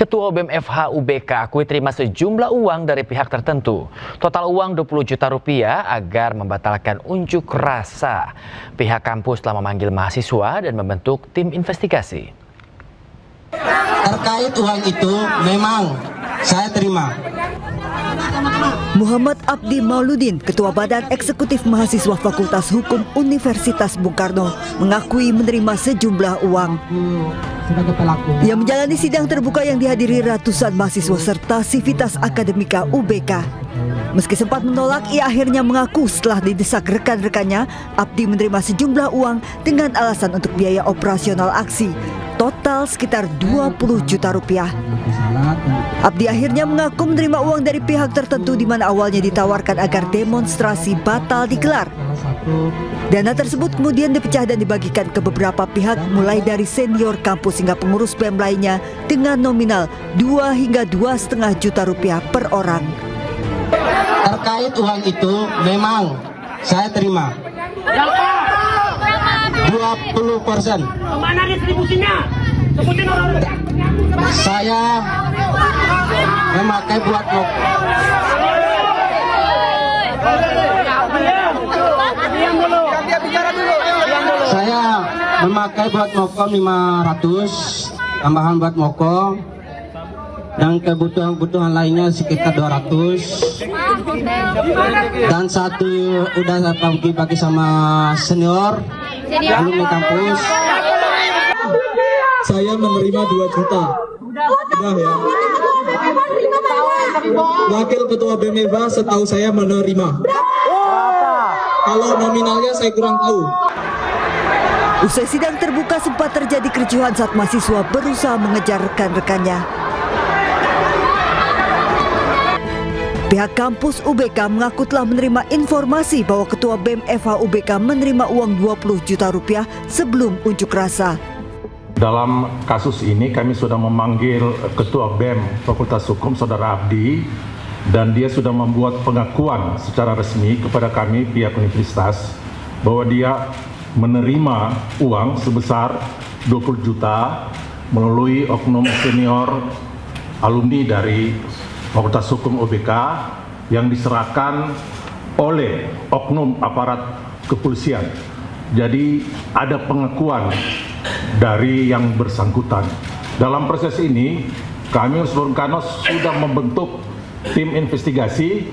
Ketua BEM-FH UBK akui terima sejumlah uang dari pihak tertentu. Total uang 20 juta rupiah agar membatalkan unjuk rasa. Pihak kampus telah memanggil mahasiswa dan membentuk tim investigasi. Terkait uang itu memang saya terima. Muhammad Abdi Mauludin, Ketua Badan Eksekutif Mahasiswa Fakultas Hukum Universitas Bung Karno, mengakui menerima sejumlah uang. Ia menjalani sidang terbuka yang dihadiri ratusan mahasiswa serta Sivitas Akademika UBK. Meski sempat menolak, ia akhirnya mengaku setelah didesak rekan-rekannya, Abdi menerima sejumlah uang dengan alasan untuk biaya operasional aksi. Total sekitar 20 juta rupiah. Abdi akhirnya mengaku menerima uang dari pihak tertentu di mana awalnya ditawarkan agar demonstrasi batal digelar. Dana tersebut kemudian dipecah dan dibagikan ke beberapa pihak mulai dari senior kampus hingga pengurus BEM lainnya dengan nominal 2 hingga 2,5 juta rupiah per orang. Terkait uang itu memang saya terima. 20%. Kemana distribusinya? Sebutin orang-orang. Saya memakai buat mokom 500, tambahan buat mokom, dan kebutuhan lainnya sekitar 200, dan satu udah bagi sama senior alumni kampus. Saya menerima 2 juta. Udah ya. Wakil Ketua BEM-FH setahu saya menerima. Kalau nominalnya saya kurang tahu. Usai sidang terbuka sempat terjadi kericuhan saat mahasiswa berusaha mengejar rekan-rekannya. Pihak kampus UBK mengaku telah menerima informasi bahwa Ketua BEM-FH UBK menerima uang 20 juta rupiah sebelum unjuk rasa. Dalam kasus ini kami sudah memanggil Ketua BEM Fakultas Hukum Saudara Abdi, dan dia sudah membuat pengakuan secara resmi kepada kami pihak universitas bahwa dia menerima uang sebesar 20 juta melalui oknum senior alumni dari Fakultas Hukum UBK yang diserahkan oleh oknum aparat kepolisian. Jadi ada pengakuan dari yang bersangkutan. Dalam proses ini, kami Universitas Bung Karno sudah membentuk tim investigasi.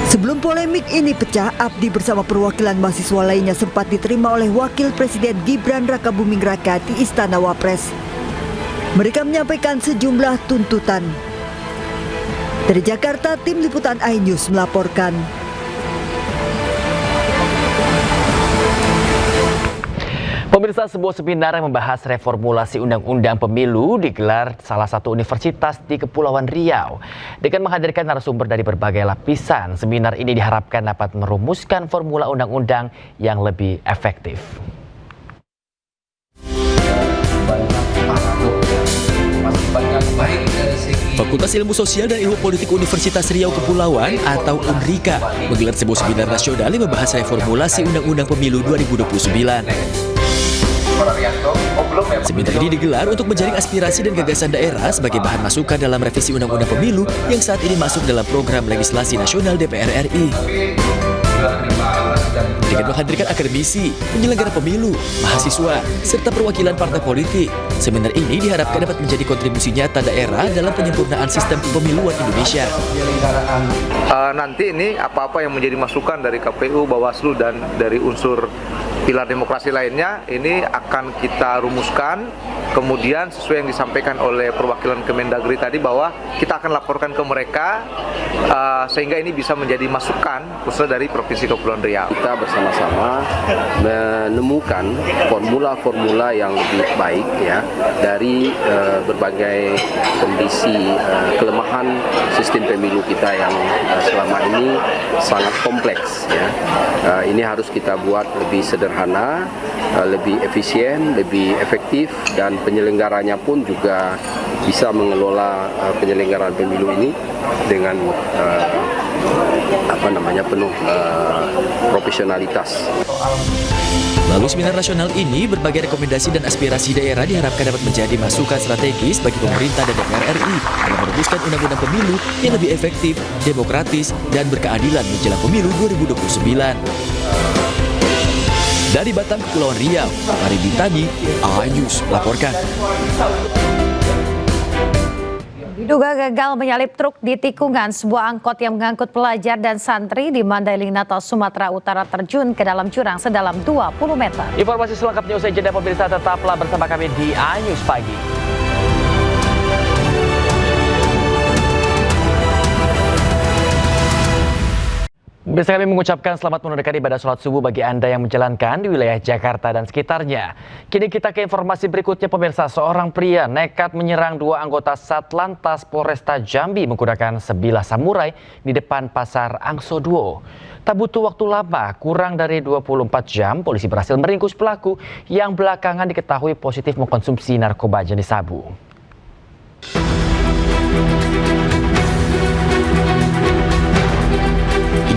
Sebelum polemik ini pecah, Abdi bersama perwakilan mahasiswa lainnya sempat diterima oleh Wakil Presiden Gibran Rakabuming Raka di Istana Wapres. Mereka menyampaikan sejumlah tuntutan. Dari Jakarta, tim liputan iNews melaporkan. Pemirsa, sebuah seminar yang membahas reformulasi Undang-Undang Pemilu digelar salah satu universitas di Kepulauan Riau. Dengan menghadirkan narasumber dari berbagai lapisan, seminar ini diharapkan dapat merumuskan formula undang-undang yang lebih efektif. Fakultas Ilmu Sosial dan Ilmu Politik Universitas Riau Kepulauan atau UNRIKA menggelar sebuah seminar nasional yang membahas reformulasi Undang-Undang Pemilu 2029. Seminar ini digelar untuk menjaring aspirasi dan gagasan daerah sebagai bahan masukan dalam revisi Undang-Undang Pemilu yang saat ini masuk dalam program legislasi nasional DPR RI. Dengan menghadirkan akademisi, penyelenggara pemilu, mahasiswa, serta perwakilan partai politik, seminar ini diharapkan dapat menjadi kontribusi nyata daerah dalam penyempurnaan sistem kepemiluan Indonesia. Nanti ini apa-apa yang menjadi masukan dari KPU, Bawaslu, dan dari unsur pilar demokrasi lainnya, ini akan kita rumuskan, kemudian sesuai yang disampaikan oleh perwakilan Kemendagri tadi bahwa kita akan laporkan ke mereka, sehingga ini bisa menjadi masukan khususnya dari Provinsi Kepulauan Riau. Kita bersama-sama menemukan formula-formula yang lebih baik ya dari berbagai kondisi kelemahan sistem pemilu kita yang selama ini sangat kompleks ya. Ini harus kita buat lebih sederhana, lebih efisien, lebih efektif, dan penyelenggaranya pun juga bisa mengelola penyelenggaraan pemilu ini dengan penuh profesionalitas. Melalui seminar nasional ini, berbagai rekomendasi dan aspirasi daerah diharapkan dapat menjadi masukan strategis bagi pemerintah dan DPR RI dalam merumuskan undang-undang pemilu yang lebih efektif, demokratis, dan berkeadilan menjelang pemilu 2029. Dari Batam, Kepulauan Riau, Ari Bintani, A-News melaporkan. Diduga gagal menyalip truk di tikungan, sebuah angkot yang mengangkut pelajar dan santri di Mandailing Natal, Sumatera Utara terjun ke dalam jurang sedalam 20 meter. Informasi selengkapnya usai jeda, pemirsa, tetaplah bersama kami di A-News Pagi. Bisa kami mengucapkan selamat menunaikan ibadah sholat subuh bagi Anda yang menjalankan di wilayah Jakarta dan sekitarnya. Kini kita ke informasi berikutnya, pemirsa. Seorang pria nekat menyerang dua anggota Satlantas Polresta Jambi menggunakan sebilah samurai di depan pasar Angso Duo. Tak butuh waktu lama, kurang dari 24 jam, polisi berhasil meringkus pelaku yang belakangan diketahui positif mengkonsumsi narkoba jenis sabu.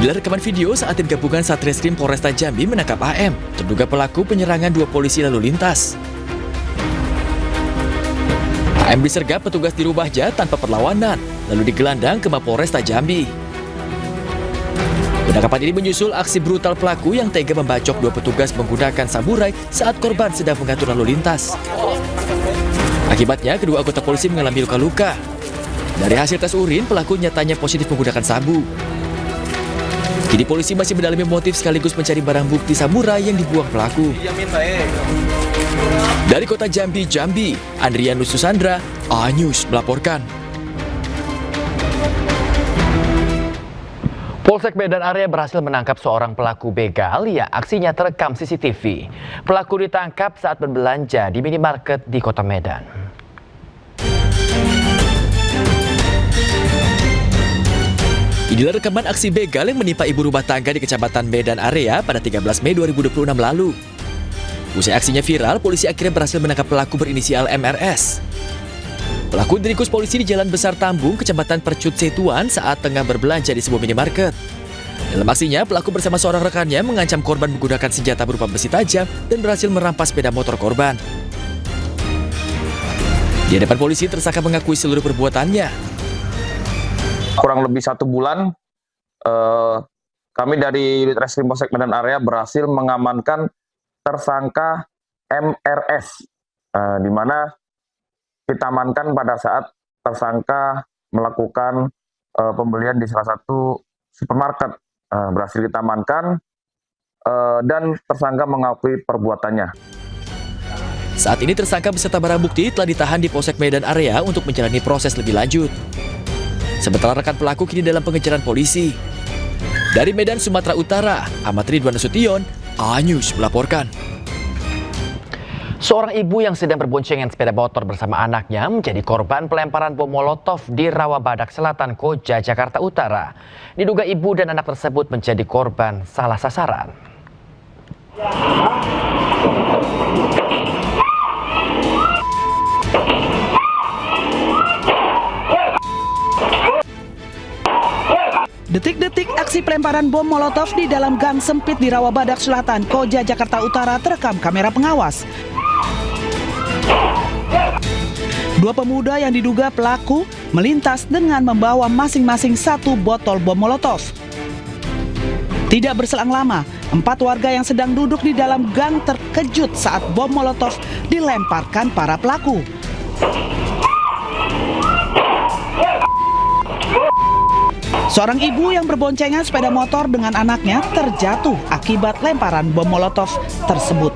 Inilah rekaman video saat tim gabungan Satreskrim Polresta Jambi menangkap AM, terduga pelaku penyerangan dua polisi lalu lintas. AM disergap petugas di rumahnya tanpa perlawanan, lalu digelandang ke Mapolresta Jambi. Penangkapan ini menyusul aksi brutal pelaku yang tega membacok dua petugas menggunakan samurai saat korban sedang mengatur lalu lintas. Akibatnya, kedua anggota polisi mengalami luka-luka. Dari hasil tes urin, pelaku nyatanya positif menggunakan sabu. Kini polisi masih mendalami motif sekaligus mencari barang bukti samurai yang dibuang pelaku. Dari kota Jambi, Andrianus Susandra, A-News melaporkan. Polsek Medan Area berhasil menangkap seorang pelaku begal yang aksinya terekam CCTV. Pelaku ditangkap saat berbelanja di minimarket di kota Medan. Inilah rekaman aksi begal yang menimpa ibu rumah tangga di Kecamatan Medan Area pada 13 Mei 2026 lalu. Usai aksinya viral, polisi akhirnya berhasil menangkap pelaku berinisial MRS. Pelaku diringkus polisi di Jalan Besar Tambung, Kecamatan Percut Setuan saat tengah berbelanja di sebuah minimarket. Dalam aksinya, pelaku bersama seorang rekannya mengancam korban menggunakan senjata berupa besi tajam dan berhasil merampas sepeda motor korban. Di hadapan polisi, tersangka mengakui seluruh perbuatannya. Kurang lebih 1 bulan, kami dari Unit Reskrim Polsek Medan Area berhasil mengamankan tersangka MRS, di mana kita amankan pada saat tersangka melakukan pembelian di salah satu supermarket. Berhasil kita amankan dan tersangka mengakui perbuatannya. Saat ini tersangka beserta barang bukti telah ditahan di Polsek Medan Area untuk menjalani proses lebih lanjut. Sementara rekan pelaku kini dalam pengejaran polisi. Dari Medan, Sumatera Utara, Ahmad Ridwan Nasution, A-News melaporkan. Seorang ibu yang sedang berboncengan sepeda motor bersama anaknya menjadi korban pelemparan bom molotov di Rawabadak Selatan, Koja, Jakarta Utara. Diduga ibu dan anak tersebut menjadi korban salah sasaran. Detik-detik aksi pelemparan bom molotov di dalam gang sempit di Rawabadak Selatan, Koja, Jakarta Utara terekam kamera pengawas. Dua pemuda yang diduga pelaku melintas dengan membawa masing-masing 1 botol bom molotov. Tidak berselang lama, 4 warga yang sedang duduk di dalam gang terkejut saat bom molotov dilemparkan para pelaku. Seorang ibu yang berboncengan sepeda motor dengan anaknya terjatuh akibat lemparan bom molotov tersebut.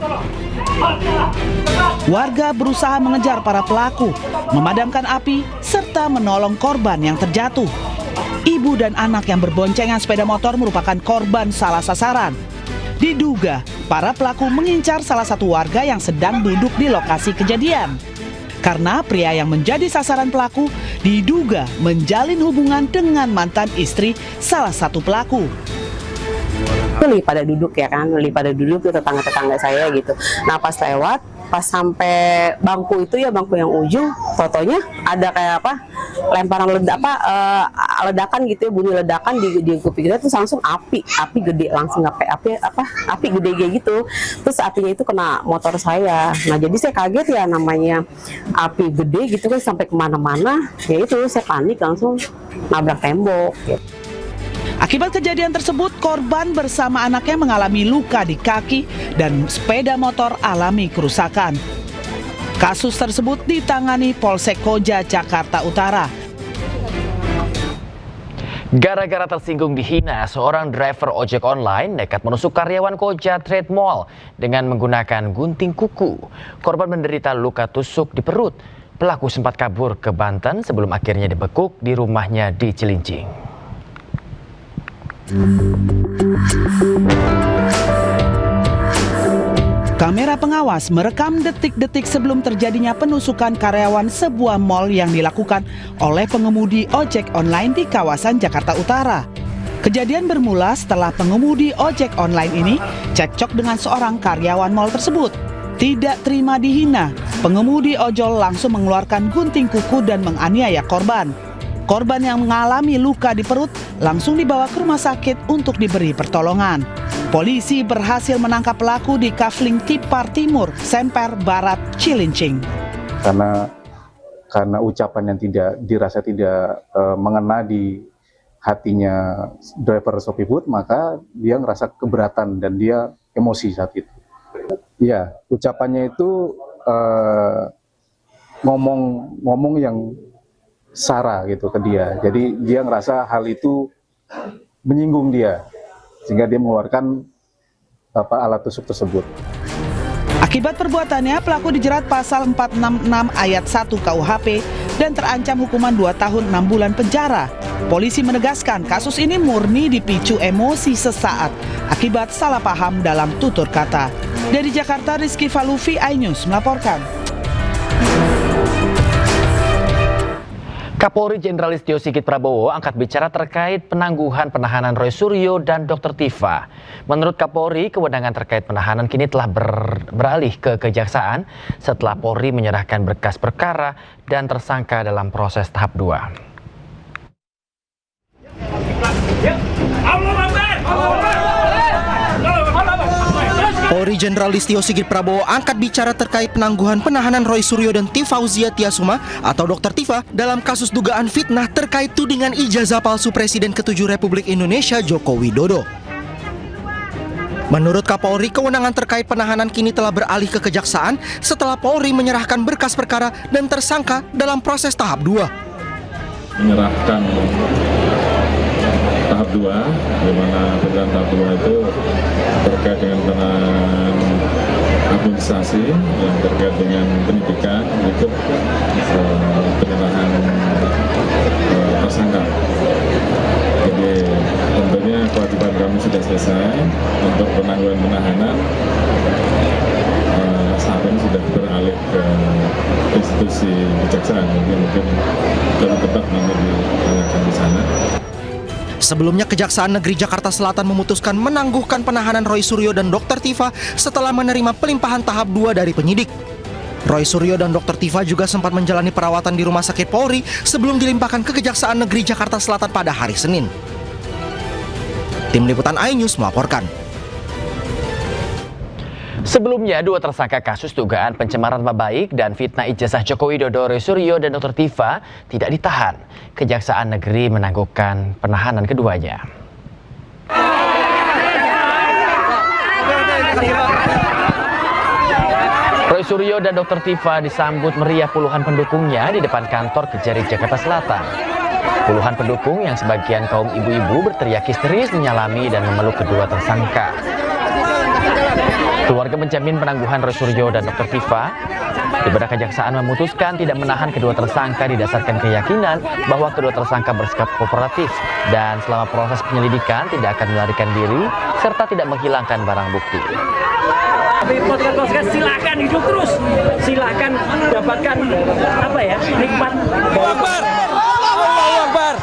Warga berusaha mengejar para pelaku, memadamkan api, serta menolong korban yang terjatuh. Ibu dan anak yang berboncengan sepeda motor merupakan korban salah sasaran. Diduga para pelaku mengincar salah satu warga yang sedang duduk di lokasi kejadian. Karena pria yang menjadi sasaran pelaku diduga menjalin hubungan dengan mantan istri salah satu pelaku. Itu lagi pada duduk ya kan, lagi pada duduk tuh tetangga-tetangga saya gitu. Nah pas lewat, pas sampai bangku itu ya, bangku yang ujung, totonya ada kayak lemparan ledakan gitu ya, bunyi ledakan di kuping kita, terus langsung api gede, langsung api gede kayak gitu. Terus apinya itu kena motor saya. Nah jadi saya kaget ya, namanya api gede gitu kan sampai kemana-mana, ya itu saya panik langsung nabrak tembok gitu. Akibat kejadian tersebut, korban bersama anaknya mengalami luka di kaki dan sepeda motor alami kerusakan. Kasus tersebut ditangani Polsek Koja, Jakarta Utara. Gara-gara tersinggung dihina, seorang driver ojek online nekat menusuk karyawan Koja Trade Mall dengan menggunakan gunting kuku. Korban menderita luka tusuk di perut. Pelaku sempat kabur ke Banten sebelum akhirnya dibekuk di rumahnya di Cilincing. Kamera pengawas merekam detik-detik sebelum terjadinya penusukan karyawan sebuah mal yang dilakukan oleh pengemudi ojek online di kawasan Jakarta Utara. Kejadian bermula setelah pengemudi ojek online ini cekcok dengan seorang karyawan mal tersebut. Tidak terima dihina, pengemudi ojol langsung mengeluarkan gunting kuku dan menganiaya korban. Korban yang mengalami luka di perut langsung dibawa ke rumah sakit untuk diberi pertolongan. Polisi berhasil menangkap pelaku di Kafling Tipar Timur, Semper Barat, Cilincing. Karena ucapan yang dirasa tidak mengena di hatinya driver Shopee Food, maka dia ngerasa keberatan dan dia emosi saat itu. Iya, ucapannya itu ngomong yang sara gitu ke dia. Jadi dia ngerasa hal itu menyinggung dia, sehingga dia mengeluarkan alat tusuk tersebut. Akibat perbuatannya, pelaku dijerat pasal 466 ayat 1 KUHP dan terancam hukuman 2 tahun 6 bulan penjara. Polisi menegaskan kasus ini murni dipicu emosi sesaat akibat salah paham dalam tutur kata. Dari Jakarta, Rizky Falufi, iNews melaporkan. Kapolri Jenderal Listio Sigit Prabowo angkat bicara terkait penangguhan penahanan Roy Suryo dan Dr. Tifa. Menurut Kapolri, kewenangan terkait penahanan kini telah beralih ke Kejaksaan setelah Polri menyerahkan berkas perkara dan tersangka dalam proses tahap 2. Polri Jenderal Listio Sigit Prabowo angkat bicara terkait penangguhan penahanan Roy Suryo dan Tifauzia Tiasuma atau Dr. Tifa dalam kasus dugaan fitnah terkait tudingan ijazah palsu Presiden ke-7 Republik Indonesia Joko Widodo. Menurut Kapolri, kewenangan terkait penahanan kini telah beralih ke Kejaksaan setelah Polri menyerahkan berkas perkara dan tersangka dalam proses tahap 2. Menyerahkan tahap 2, di mana penyerahan tahap 2 itu terkait dengan penanganan administrasi yang terkait dengan pendidikan, berikut penyerahan tersangka. Jadi tentunya kewajiban kami sudah selesai untuk penangguhan penahanan. Saat ini sudah beralih ke institusi kejaksaan, mungkin lebih tepat nanti ditanyakan di sana. Sebelumnya, Kejaksaan Negeri Jakarta Selatan memutuskan menangguhkan penahanan Roy Suryo dan Dr. Tifa setelah menerima pelimpahan tahap 2 dari penyidik. Roy Suryo dan Dr. Tifa juga sempat menjalani perawatan di Rumah Sakit Polri sebelum dilimpahkan ke Kejaksaan Negeri Jakarta Selatan pada hari Senin. Tim Liputan iNews melaporkan. Sebelumnya, 2 tersangka kasus dugaan pencemaran nama baik dan fitnah ijazah Joko Widodo, Roy Suryo dan Dr. Tifa tidak ditahan. Kejaksaan Negeri menangguhkan penahanan keduanya. Roy Suryo dan Dr. Tifa disambut meriah puluhan pendukungnya di depan kantor Kejari Jakarta Selatan. Puluhan pendukung yang sebagian kaum ibu-ibu berteriak histeris menyalami dan memeluk kedua tersangka. Keluarga menjamin penangguhan Roy Suryo dan Dr. Tifa. Di mana Kejaksaan memutuskan tidak menahan kedua tersangka didasarkan keyakinan bahwa kedua tersangka bersikap kooperatif dan selama proses penyelidikan tidak akan melarikan diri serta tidak menghilangkan barang bukti. Podcast silakan hidup terus, silakan dapatkan nikmat. Allahu Akbar, Allahu Akbar,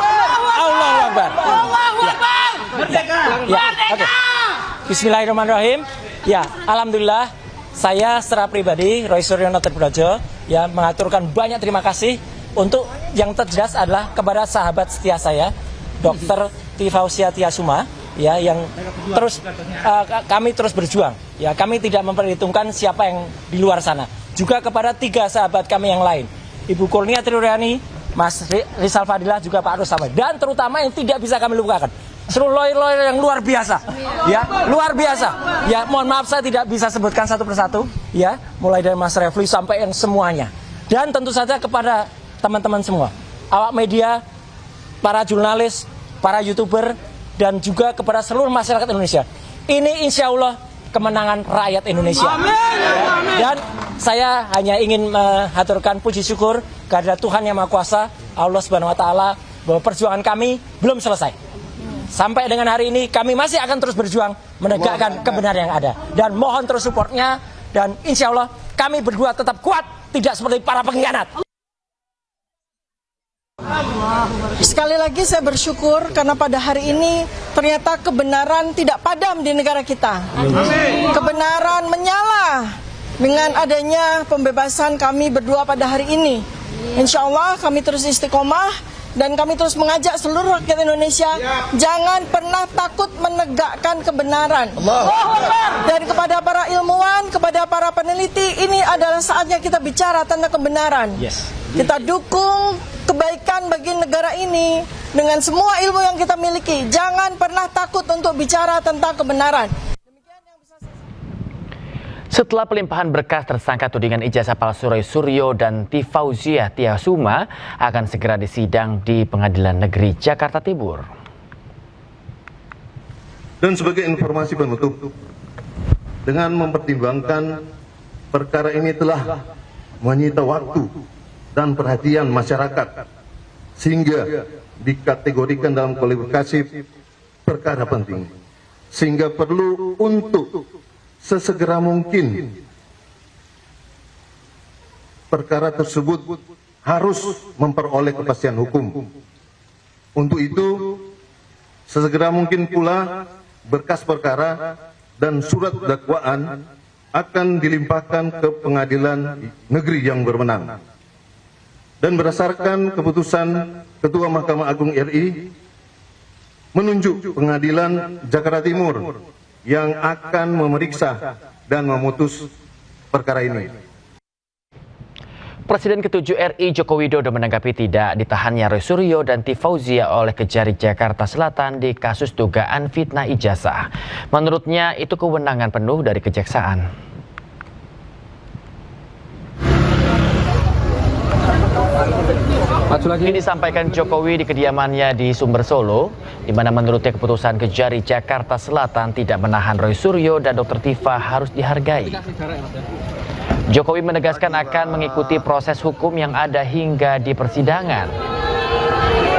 Allahu Akbar, Allahu Akbar, merdeka, merdeka. Bismillahirrahmanirrahim. Ya, alhamdulillah saya secara pribadi, Roy Suryo Triprojo, ya mengaturkan banyak terima kasih untuk yang terjelas adalah kepada sahabat setia saya, Dr. Tifausia Tiasuma, ya yang terus kami terus berjuang. Ya, kami tidak memperhitungkan siapa yang di luar sana. Juga kepada 3 sahabat kami yang lain, Ibu Kurnia Triuryani, Mas Rizal Fadilah, juga Pak Arus Samad, dan terutama yang tidak bisa kami lupakan, seluruh lawyer-lawyer yang luar biasa, ya luar biasa. Ya mohon maaf saya tidak bisa sebutkan satu persatu, ya mulai dari Mas Refli sampai yang semuanya. Dan tentu saja kepada teman-teman semua, awak media, para jurnalis, para YouTuber, dan juga kepada seluruh masyarakat Indonesia. Ini insya Allah kemenangan rakyat Indonesia. Amin. Dan saya hanya ingin mengaturkan puji syukur kepada Tuhan Yang Maha Kuasa, Allah Subhanahu Wa Taala, bahwa perjuangan kami belum selesai. Sampai dengan hari ini kami masih akan terus berjuang menegakkan kebenaran yang ada. Dan mohon terus supportnya, dan insya Allah kami berdua tetap kuat, tidak seperti para pengkhianat. Sekali lagi saya bersyukur karena pada hari ini ternyata kebenaran tidak padam di negara kita. Kebenaran menyala dengan adanya pembebasan kami berdua pada hari ini. Insya Allah kami terus istiqomah dan kami terus mengajak seluruh rakyat Indonesia jangan pernah takut menegakkan kebenaran. Dan kepada para ilmuwan, kepada para peneliti, ini adalah saatnya kita bicara tentang kebenaran. Kita dukung kebaikan bagi negara ini dengan semua ilmu yang kita miliki. Jangan pernah takut untuk bicara tentang kebenaran. Setelah pelimpahan berkas tersangka tudingan ijazah palsu Roy Suryo dan Tifausia Tiasuma akan segera disidang di Pengadilan Negeri Jakarta Timur. Dan sebagai informasi penutup, dengan mempertimbangkan perkara ini telah menyita waktu dan perhatian masyarakat sehingga dikategorikan dalam kualifikasi perkara penting, sehingga perlu untuk sesegera mungkin perkara tersebut harus memperoleh kepastian hukum. Untuk itu, sesegera mungkin pula berkas perkara dan surat dakwaan akan dilimpahkan ke pengadilan negeri yang berwenang. Dan berdasarkan keputusan Ketua Mahkamah Agung RI menunjuk Pengadilan Jakarta Timur yang akan memeriksa dan memutus perkara ini. Presiden ke-7 RI Joko Widodo menanggapi tidak ditahannya Roy Suryo dan Tifausia oleh Kejari Jakarta Selatan di kasus dugaan fitnah ijazah. Menurutnya itu kewenangan penuh dari kejaksaan. Ini disampaikan Jokowi di kediamannya di Sumber Solo, di mana menurutnya keputusan Kejari Jakarta Selatan tidak menahan Roy Suryo dan Dr. Tifa harus dihargai. Jokowi menegaskan akan mengikuti proses hukum yang ada hingga di persidangan.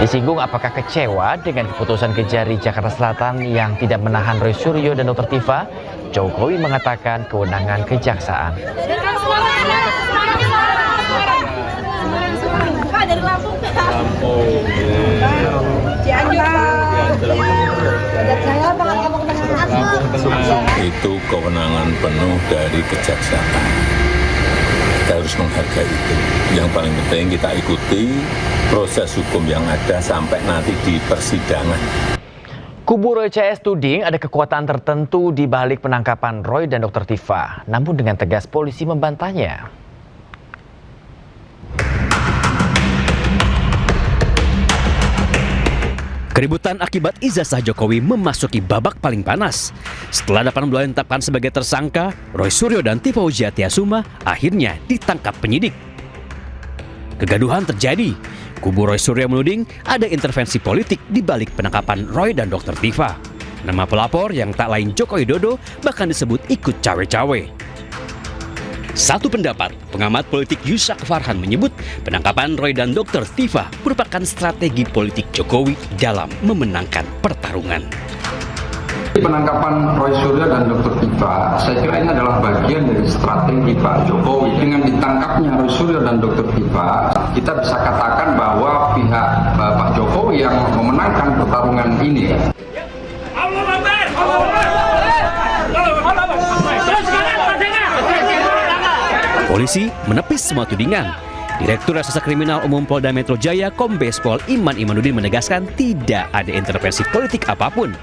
Disinggung apakah kecewa dengan keputusan Kejari Jakarta Selatan yang tidak menahan Roy Suryo dan Dr. Tifa, Jokowi mengatakan kewenangan kejaksaan. Itu kewenangan penuh dari kejaksaan. Kita harus menghargai itu. Yang paling penting kita ikuti proses hukum yang ada sampai nanti di persidangan. Kubu Roy CS tuding ada kekuatan tertentu di balik penangkapan Roy dan Dr. Tifa. Namun dengan tegas polisi membantahnya. Keributan akibat ijazah Jokowi memasuki babak paling panas. Setelah dapat ditetapkan sebagai tersangka, Roy Suryo dan Tifausia Tiasuma akhirnya ditangkap penyidik. Kegaduhan terjadi. Kubu Roy Suryo menuding ada intervensi politik di balik penangkapan Roy dan Dr. Tifa. Nama pelapor yang tak lain Joko Widodo bahkan disebut ikut cawe-cawe. Satu pendapat, pengamat politik Yusak Farhan menyebut penangkapan Roy dan Dr. Tifa merupakan strategi politik Jokowi dalam memenangkan pertarungan. Penangkapan Roy Suryo dan Dr. Tifa, saya kira ini adalah bagian dari strategi Pak Jokowi. Dengan ditangkapnya Roy Suryo dan Dr. Tifa, kita bisa katakan bahwa pihak Pak Jokowi yang memenangkan pertarungan ini. Polisi menepis semua tudingan. Direktur Reserse Kriminal Umum Polda Metro Jaya, Kombes Pol Iman Imanuddin menegaskan tidak ada intervensi politik apapun.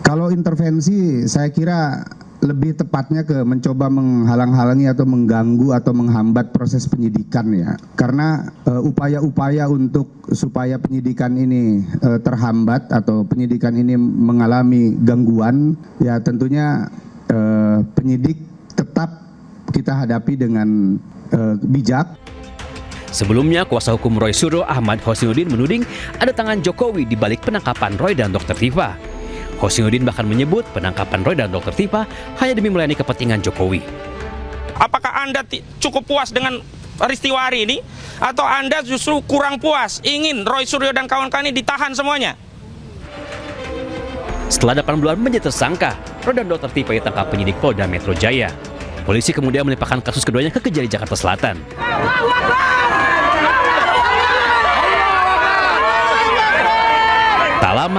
Kalau intervensi, saya kira lebih tepatnya ke mencoba menghalang-halangi atau mengganggu atau menghambat proses penyidikan ya. Karena upaya-upaya untuk supaya penyidikan ini terhambat atau penyidikan ini mengalami gangguan, ya tentunya penyidik tetap kita hadapi dengan bijak. Sebelumnya, kuasa hukum Roy Suryo Ahmad Husnudin menuding ada tangan Jokowi di balik penangkapan Roy dan Dr. Tifa. Husnudin bahkan menyebut penangkapan Roy dan Dr. Tifa hanya demi melayani kepentingan Jokowi. Apakah Anda cukup puas dengan peristiwa hari ini? Atau Anda justru kurang puas, ingin Roy Suryo dan kawan-kawan ini ditahan semuanya? Setelah 8 bulan menjadi tersangka, Roy dan Dr. Tifa ditangkap penyidik Polda Metro Jaya. Polisi kemudian melimpahkan kasus keduanya ke Kejari Jakarta Selatan. Tak lama